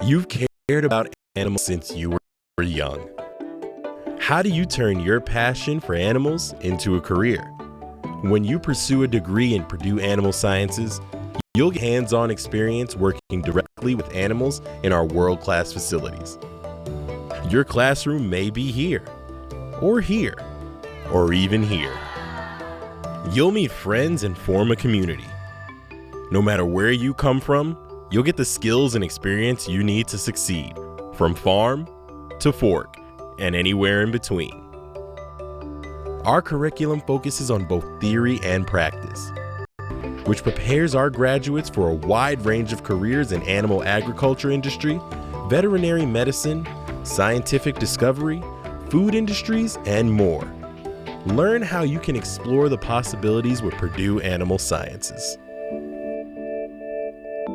You've cared about animals since you were young. How do you turn your passion for animals into a career? When you pursue a degree in Purdue Animal Sciences, you'll get hands-on experience working directly with animals in our world-class facilities. Your classroom may be here, or even here. You'll meet friends and form a community. No matter where you come from, you'll get the skills and experience you need to succeed, from farm to fork and anywhere in between. Our curriculum focuses on both theory and practice, which prepares our graduates for a wide range of careers in animal agriculture industry, veterinary medicine, scientific discovery, food industries, and more. Learn how you can explore the possibilities with Purdue Animal Sciences.